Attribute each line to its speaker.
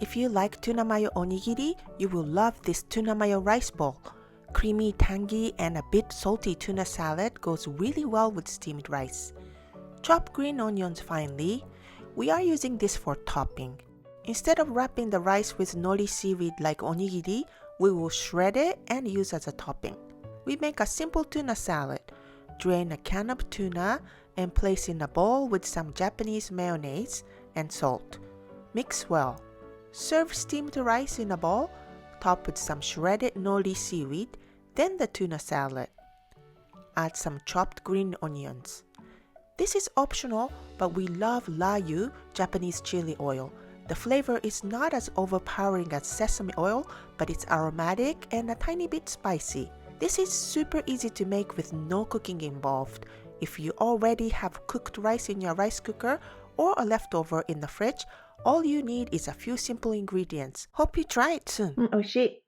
Speaker 1: If you like Tuna Mayo Onigiri, you will love this Tuna Mayo Rice Bowl. Creamy, tangy, and a bit salty tuna salad goes really well with steamed rice. Chop green onions finely. We are using this for topping. Instead of wrapping the rice with nori seaweed like onigiri, we will shred it and use as a topping. We make a simple tuna salad. Drain a can of tuna and place in a bowl with some Japanese mayonnaise and salt. Mix well. Serve steamed rice in a bowl, top with some shredded nori seaweed, then the tuna salad. Add some chopped green onions. This is optional, but we love layu, Japanese chili oil. The flavor is not as overpowering as sesame oil, but it's aromatic and a tiny bit spicy. This is super easy to make with no cooking involved. If you already have cooked rice in your rice cooker or a leftover in the fridge, all you need is a few simple ingredients. Hope you try it soon.
Speaker 2: 美味しい。